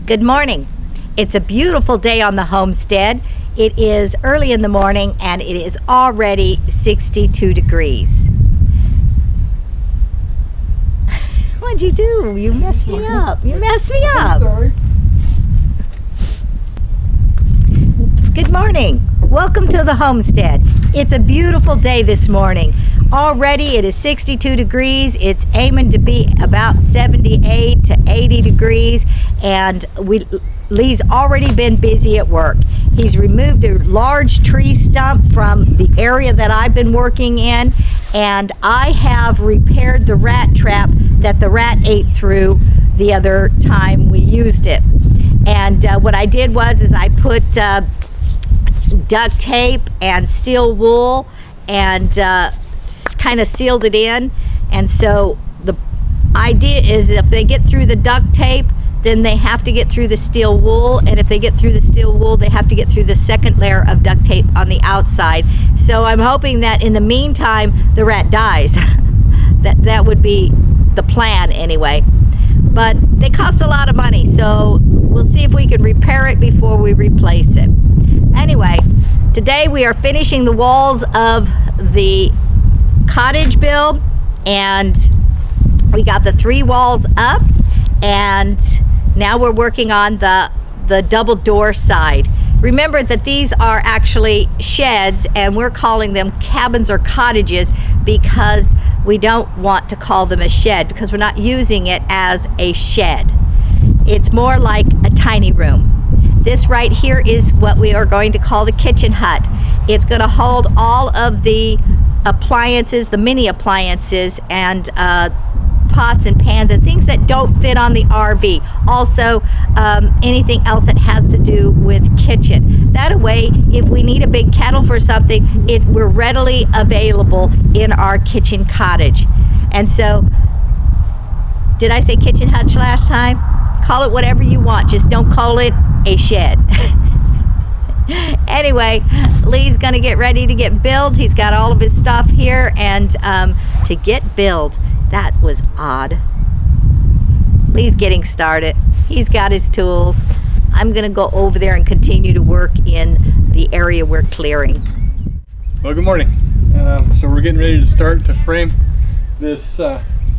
Good morning. It's a beautiful day on the homestead. It is early in the morning and it is already 62 degrees. What'd you do? You messed me up. You messed me up. I'm sorry. Good morning. Welcome to the homestead. It's a beautiful day this morning. Already it is 62 degrees. It's aiming to be about 78 to 80 degrees, and Lee's already been busy at work. He's removed a large tree stump from the area that I've been working in, and I have repaired the rat trap that the rat ate through the other time we used it. And what I did was I put duct tape and steel wool and kind of sealed it in. And so the idea is if they get through the duct tape, then they have to get through the steel wool, and if they get through the steel wool, they have to get through the second layer of duct tape on the outside. So I'm hoping that in the meantime the rat dies. that would be the plan anyway. But they cost a lot of money, so we'll see if we can repair it before we replace it. Anyway, today we are finishing the walls of the cottage build, and we got the 3 walls up, and now we're working on the double door side. Remember that these are actually sheds, and we're calling them cabins or cottages because we don't want to call them a shed because we're not using it as a shed. It's more like a tiny room. This right here is what we are going to call the kitchen hut. It's going to hold all of the appliances, the mini appliances, and pots and pans and things that don't fit on the RV. Also, anything else that has to do with kitchen. That way, if we need a big kettle for something, we're readily available in our kitchen cottage. And so, did I say kitchen hutch last time? Call it whatever you want, just don't call it a shed. Anyway, Lee's gonna get ready to get build. He's got all of his stuff here, and to get build, that was odd. Lee's getting started. He's got his tools. I'm gonna go over there and continue to work in the area we're clearing. Well, good morning. So we're getting ready to start to frame this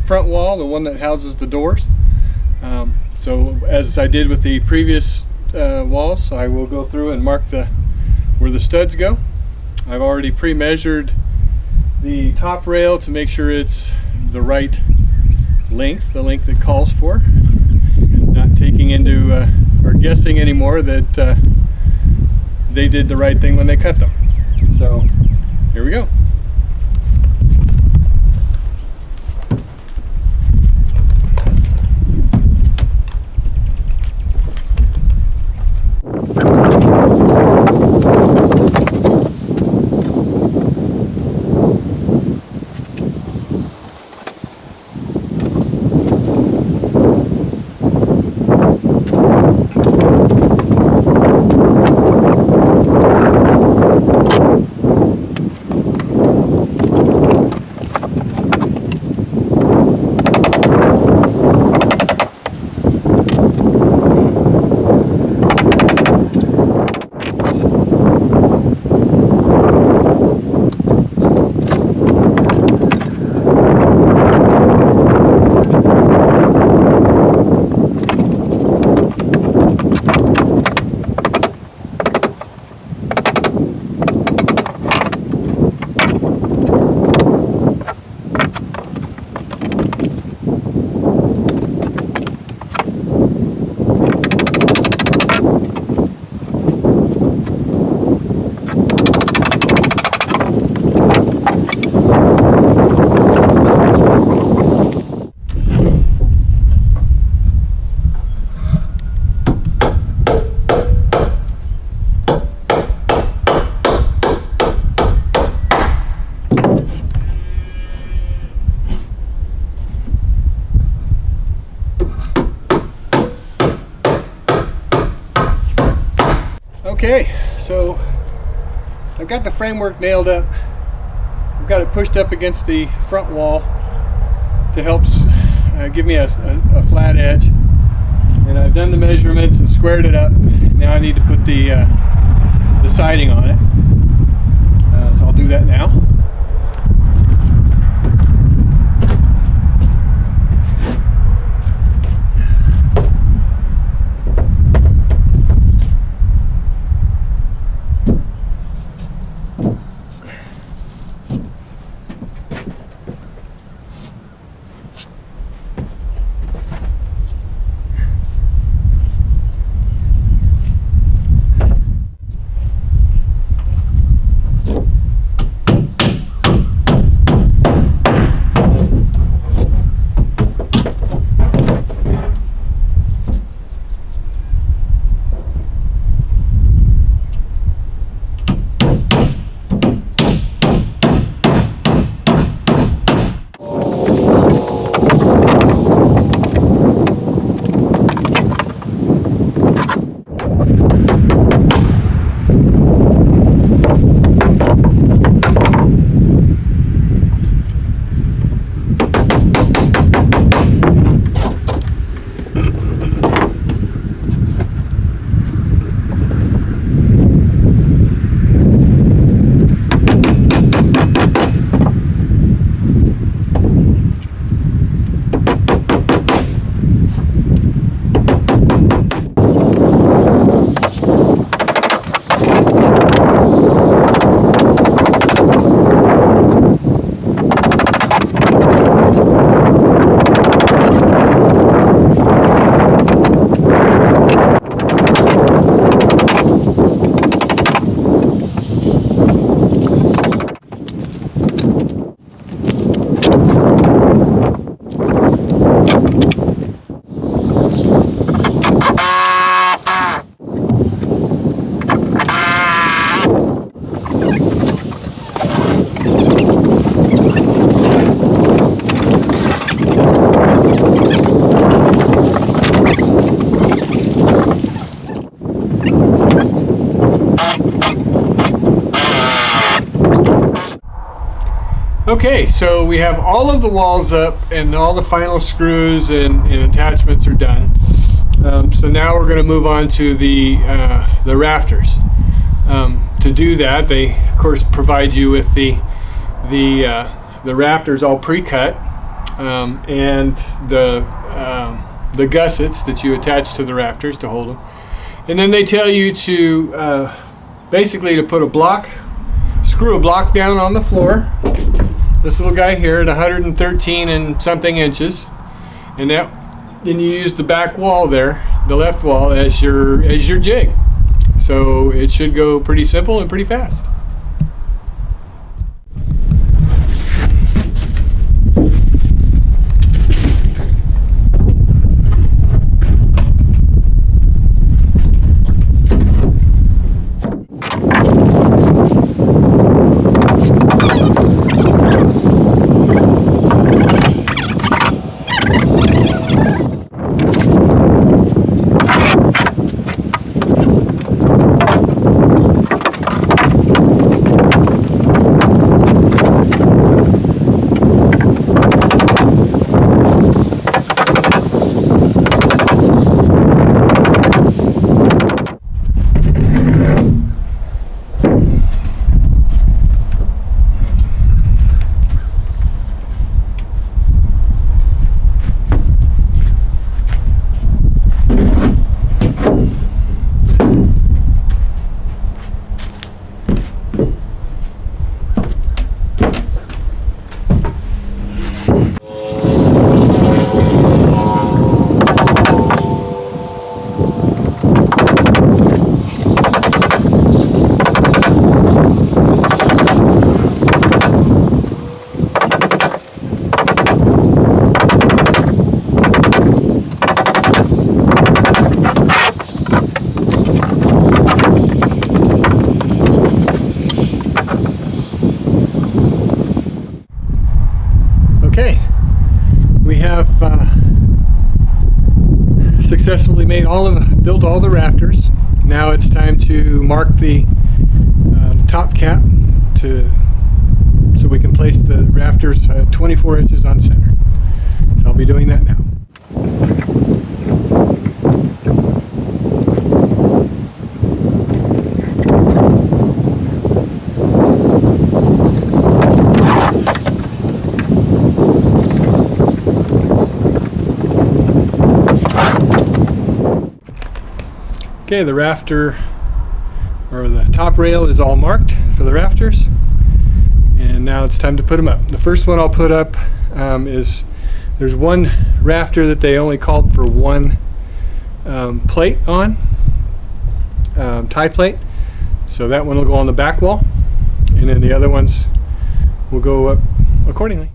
front wall, the one that houses the doors. So as I did with the previous walls, I will go through and mark where the studs go. I've already pre-measured the top rail to make sure it's the right length, the length it calls for. Not taking into or guessing anymore that they did the right thing when they cut them. So here we go. Okay, so I've got the framework nailed up. I've got it pushed up against the front wall to help give me a flat edge. And I've done the measurements and squared it up. Now I need to put the siding on it. So I'll do that now. Okay, so we have all of the walls up and all the final screws and attachments are done. So now we're going to move on to the rafters. To do that, they of course provide you with the rafters all pre-cut and the gussets that you attach to the rafters to hold them. And then they tell you to basically to put a block, screw a block down on the floor. This little guy here at 113 and something inches, and then you use the back wall there, the left wall, as your jig. So it should go pretty simple and pretty fast. Successfully built all the rafters. Now it's time to mark the top cap so we can place the rafters 24 inches on center. So I'll be doing that now. Okay, the rafter, or the top rail, is all marked for the rafters, and now it's time to put them up. The first one I'll put up is, there's one rafter that they only called for one plate on, tie plate, so that one will go on the back wall, and then the other ones will go up accordingly.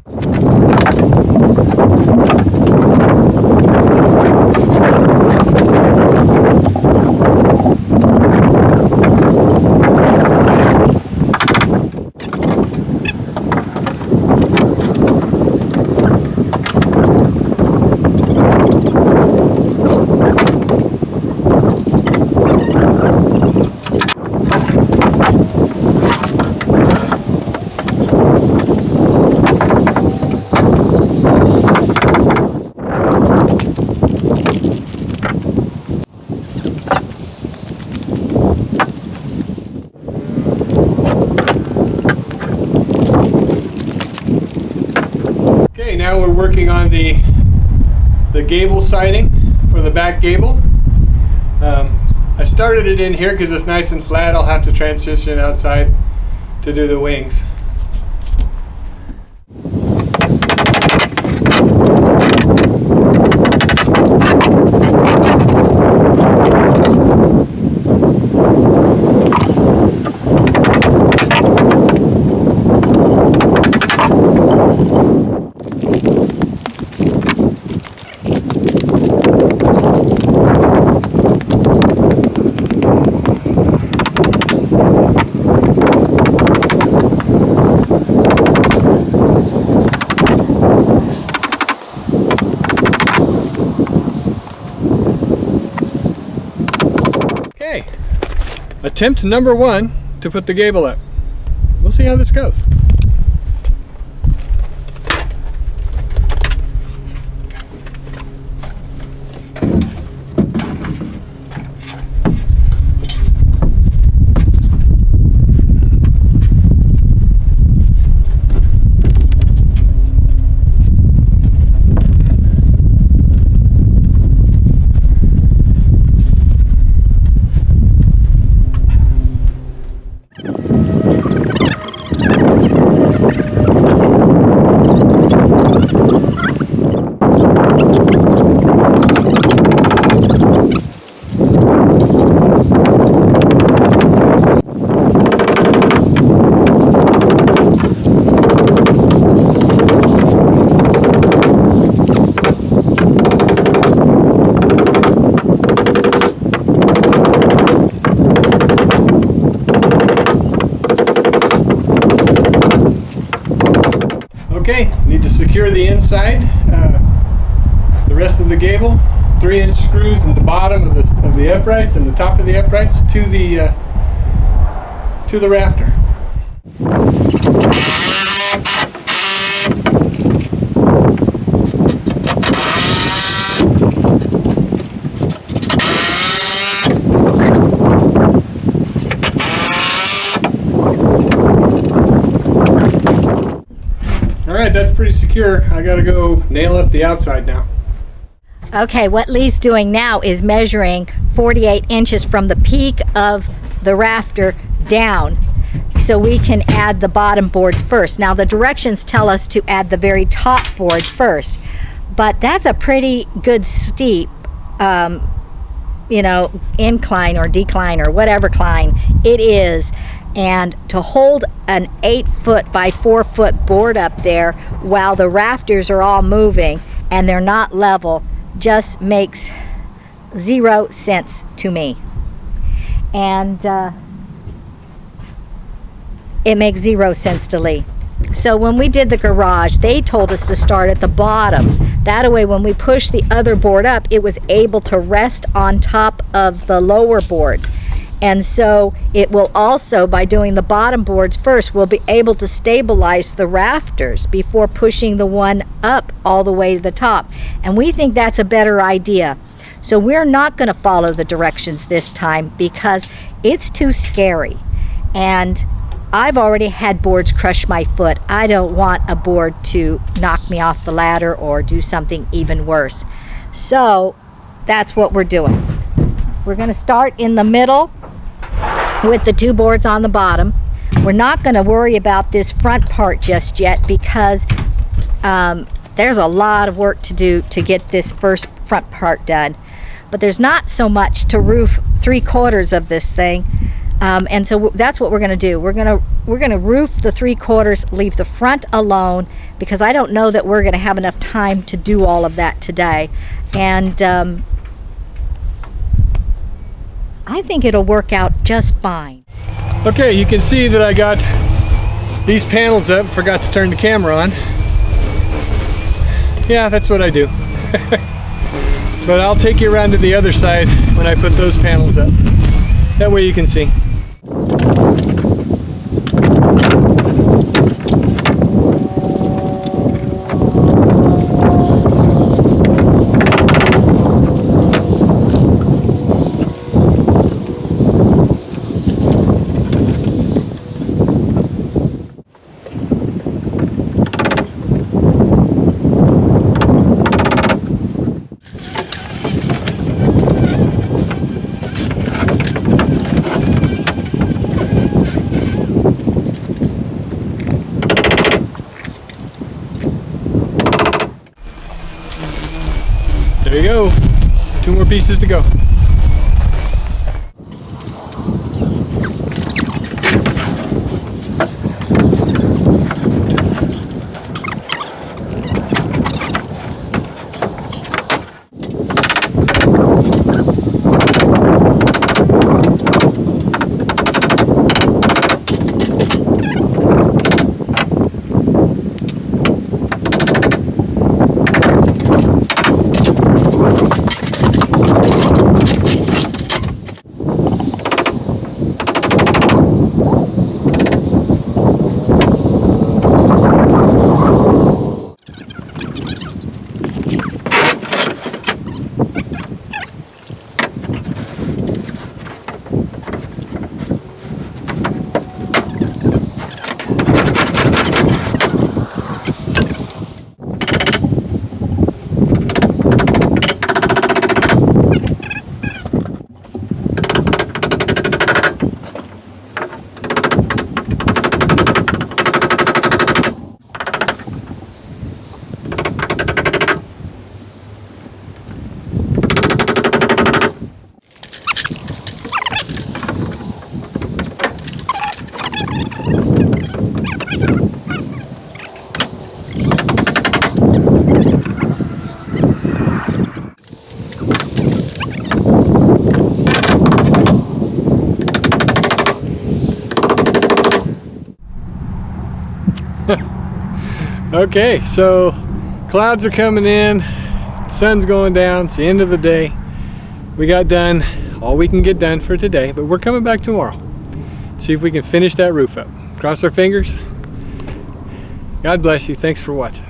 Okay, now we're working on the gable siding for the back gable. I started it in here because it's nice and flat. I'll have to transition outside to do the wings. Okay, attempt number 1 to put the gable up. We'll see how this goes. Okay, need to secure the inside, the rest of the gable, 3-inch screws in the bottom of the uprights and the top of the uprights to the rafter. Alright, that's pretty secure. I gotta go nail up the outside now. Okay, what Lee's doing now is measuring 48 inches from the peak of the rafter down, so we can add the bottom boards first. Now the directions tell us to add the very top board first, but that's a pretty good steep incline or decline or whatever climb it is. And to hold an 8-foot by 4-foot board up there while the rafters are all moving and they're not level just makes 0 sense to me. And it makes 0 sense to Lee. So when we did the garage, they told us to start at the bottom. That way when we pushed the other board up, it was able to rest on top of the lower boards. And so it will also, by doing the bottom boards first, we'll be able to stabilize the rafters before pushing the one up all the way to the top. And we think that's a better idea. So we're not going to follow the directions this time because it's too scary. And I've already had boards crush my foot. I don't want a board to knock me off the ladder or do something even worse. So that's what we're doing. We're going to start in the middle with the 2 boards on the bottom. We're not going to worry about this front part just yet because there's a lot of work to do to get this first front part done. But there's not so much to roof 3/4 of this thing. And so that's what we're going to do. We're going to roof the 3/4, leave the front alone, because I don't know that we're going to have enough time to do all of that today. And I think it'll work out just fine. Okay, you can see that I got these panels up. Forgot to turn the camera on. Yeah, that's what I do. But I'll take you around to the other side when I put those panels up. That way you can see. There you go. 2 more pieces to go. Okay, so clouds are coming in, sun's going down, it's the end of the day. We got done all we can get done for today, but we're coming back tomorrow. See if we can finish that roof up. Cross our fingers. God bless you. Thanks for watching.